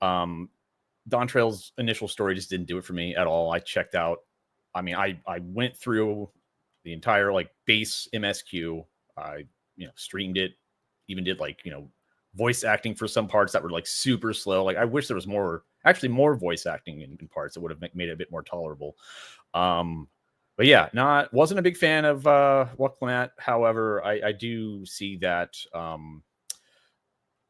Dawntrail's initial story just didn't do it for me at all. I checked out. I mean, I went through the entire like base MSQ. I streamed it, even did like voice acting for some parts that were like super slow. Like I wish there was more voice acting in parts that would have made it a bit more tolerable. But yeah, wasn't a big fan of Waklanat. However, I do see that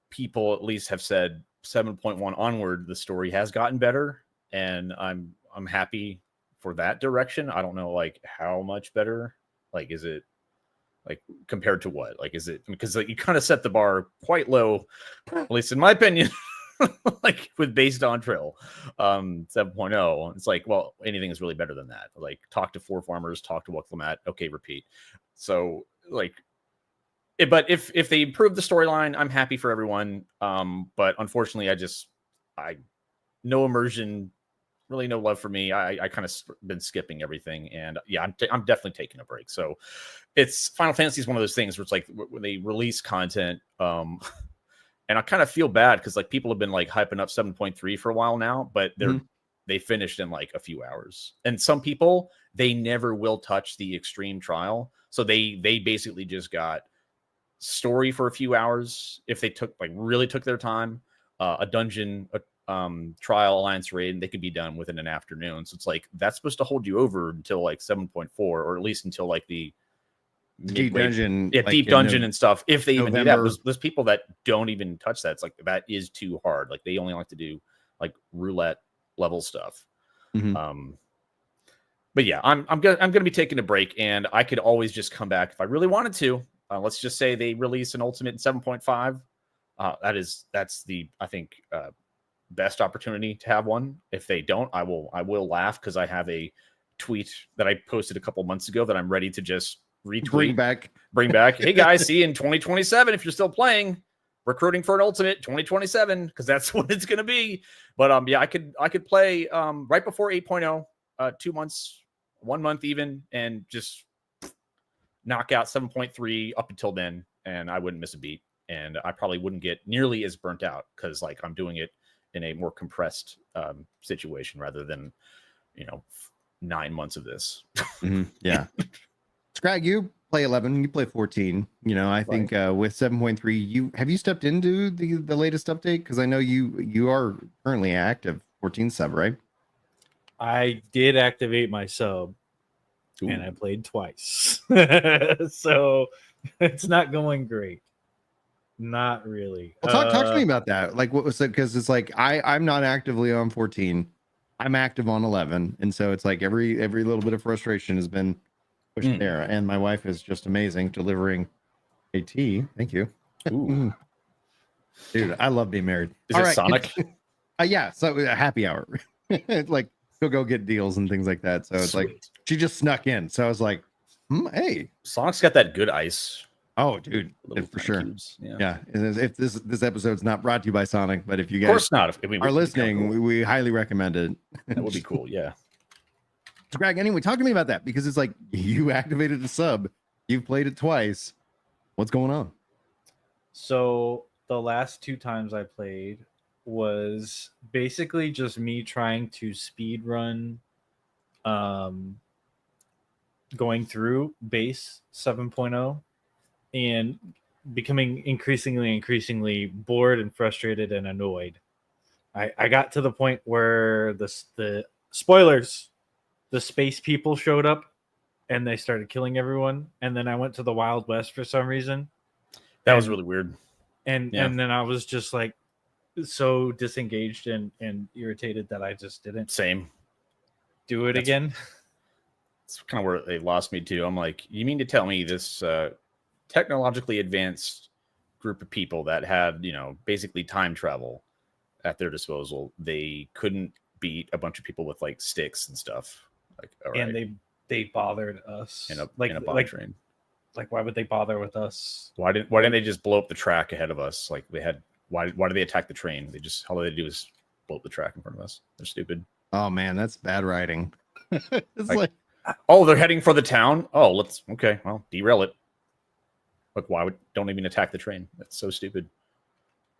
people at least have said 7.1 onward, the story has gotten better, and I'm happy for that direction. I don't know like how much better. Like, is it like compared to what? Like, is it because like, you kind of set the bar quite low, at least in my opinion, like with based on Trail 7.0. It's like, well, anything is really better than that. Like, talk to 4 farmers, talk to Waklanat, okay, repeat. So like, but if they improve the storyline, I'm happy for everyone. But unfortunately, I no immersion, really no love for me. I kind of been skipping everything, and yeah, I'm definitely taking a break. So it's Final Fantasy is one of those things where it's like when they release content, and I kind of feel bad because like people have been like hyping up 7.3 for a while now, but they finished in like a few hours, and some people they never will touch the extreme trial, so they basically just got story for a few hours if they really took their time, a dungeon, trial, alliance raid, and they could be done within an afternoon. So it's like that's supposed to hold you over until like 7.4, or at least until like the deep dungeon, deep dungeon and stuff. If they even do that, there's people that don't even touch that. It's like that is too hard. Like they only like to do like roulette level stuff. But yeah, I'm gonna be taking a break, and I could always just come back if I really wanted to. Let's just say they release an ultimate in 7.5. That's the I think best opportunity to have one. If they don't, I will laugh because I have a tweet that I posted a couple months ago that I'm ready to just retweet. Bring back. Hey guys, see you in 2027 if you're still playing. Recruiting for an ultimate 2027 because that's what it's gonna be. But yeah, I could play right before 8.0, 2 months, 1 month even, and just knock out 7.3 up until then, and I wouldn't miss a beat, and I probably wouldn't get nearly as burnt out because like I'm doing it in a more compressed situation rather than 9 months of this. Yeah. Scrag, you play 11, you play 14. I think with 7.3, have you stepped into the latest update? Because I know you are currently active 14 sub, right? I did activate my sub. Ooh. And I played twice. So it's not going great. Not really. Well, talk to me about that. Like, what was it? Because it's like I'm not actively on 14. I'm active on 11, and so it's like every little bit of frustration has been pushed there. And my wife is just amazing, delivering a tea. Thank you. Ooh. Dude, I love being married. Is it Sonic? Yeah, so a happy hour. Like she'll go get deals and things like that. So it's like she just snuck in. So I was like, hey, Sonic's got that good ice. Oh, dude, for sure. Yeah. If this episode's not brought to you by Sonic, but if you guys of course not. Are listening, cool. we highly recommend it. That would be cool. Yeah. So Greg, anyway, talk to me about that, because it's like you activated a sub, you've played it twice. What's going on? So the last 2 times I played was basically just me trying to speed run going through base 7.0 and becoming increasingly bored and frustrated and annoyed. I got to the point where the spoilers, the space people showed up and they started killing everyone, and then I went to the Wild West for some reason. That was really weird. And then I was just like so disengaged and irritated that I just didn't do it again. It's kind of where they lost me too. I'm like, you mean to tell me this technologically advanced group of people that had, basically time travel at their disposal, they couldn't beat a bunch of people with like sticks and stuff? Like, all right. And they bothered us in a bomb train. Like, why would they bother with us? Why didn't they just blow up the track ahead of us? Like they had. Why did they attack the train? All they do is blow up the track in front of us. They're stupid. Oh man, that's bad writing. It's like oh, they're heading for the town. Oh, well, derail it. Look, don't even attack the train? That's so stupid.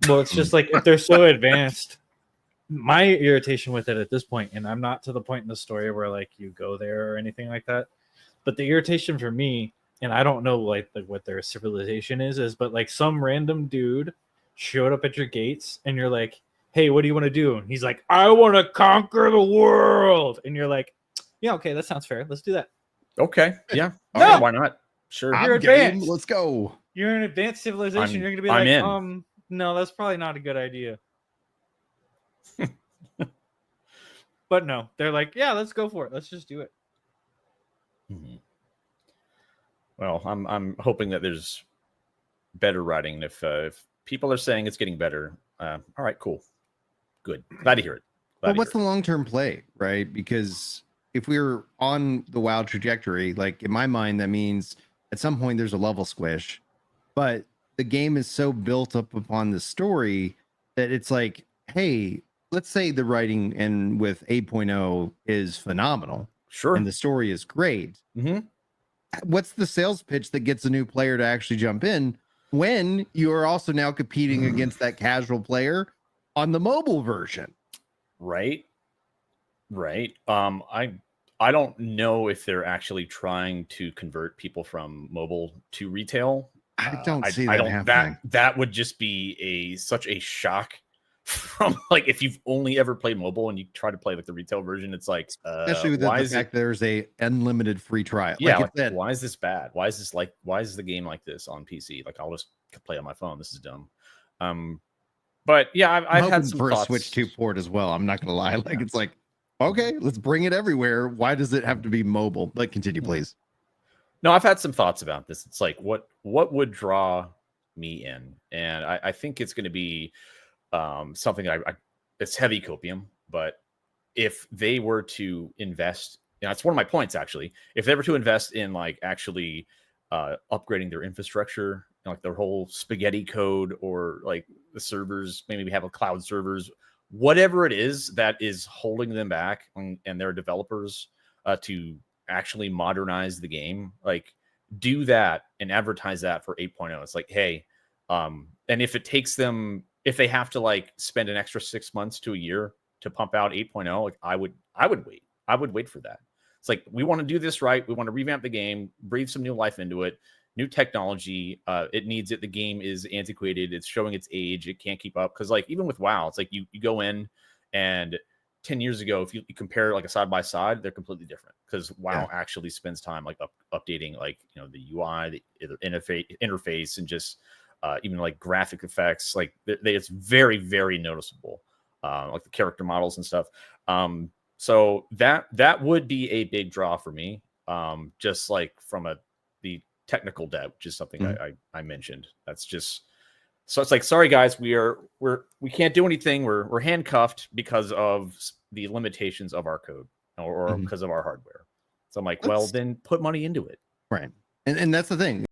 Well, it's just like if they're so advanced, my irritation with it at this point, and I'm not to the point in the story where like you go there or anything like that, but the irritation for me, and I don't know like what their civilization is but like some random dude showed up at your gates and you're like, hey, what do you want to do? And he's like, I want to conquer the world. And you're like, yeah, okay, that sounds fair. Let's do that. Okay. Yeah. No! Okay, why not? Sure. You're I'm game. advanced. Let's go. You're an advanced civilization. You're going to be I'm like, in. no, that's probably not a good idea. But no, they're like, yeah, let's go for it. Let's just do it. Mm-hmm. Well, I'm hoping that there's better writing. If people are saying it's getting better, all right, cool, good. Glad to hear it. Well, what's the long-term play, right? Because if we're on the WoW trajectory, like in my mind, that means at some point there's a level squish, but the game is so built up upon the story that it's like, hey, let's say the writing and with 8.0 is phenomenal. Sure. And the story is great. Mm-hmm. What's the sales pitch that gets a new player to actually jump in when you are also now competing against that casual player on the mobile version? Right. I don't know if they're actually trying to convert people from mobile to retail. I don't see that happening. That would just be such a shock from like if you've only ever played mobile and you try to play like the retail version. It's like especially with the fact there's a unlimited free trial. Yeah, like why is this bad? Why is the game like this on PC? Like I'll just play on my phone. This is dumb. But yeah, I've had some for thoughts. A Switch 2 port as well. I'm not gonna lie. Like it's like, okay, let's bring it everywhere. Why does it have to be mobile? Like, continue, please. No, I've had some thoughts about this. It's like what would draw me in, and I think it's going to be something it's heavy copium. But if they were to invest, it's one of my points actually. If they were to invest in like actually upgrading their infrastructure, like their whole spaghetti code, or like the servers, maybe we have a cloud servers, whatever it is that is holding them back and their developers to actually modernize the game, like do that and advertise that for 8.0. It's like, hey, and if it takes them, if they have to like spend an extra 6 months to a year to pump out 8.0, like I would wait. I would wait for that. It's like, we want to do this right. We want to revamp the game, breathe some new life into it, new technology. It needs it. The game is antiquated. It's showing its age. It can't keep up. Because like even with WoW, it's like you go in and 10 years ago, if you compare like a side by side, they're completely different. Because WoW actually spends time like updating like the UI, the interface, and just even like graphic effects. Like it's very, very noticeable. Like the character models and stuff. So that would be a big draw for me. Just like from the technical debt, which is something I mentioned. That's just, so it's like, sorry guys, we can't do anything. We're handcuffed because of the limitations of our code or because of our hardware. So I'm like, well, then put money into it. Right. And that's the thing.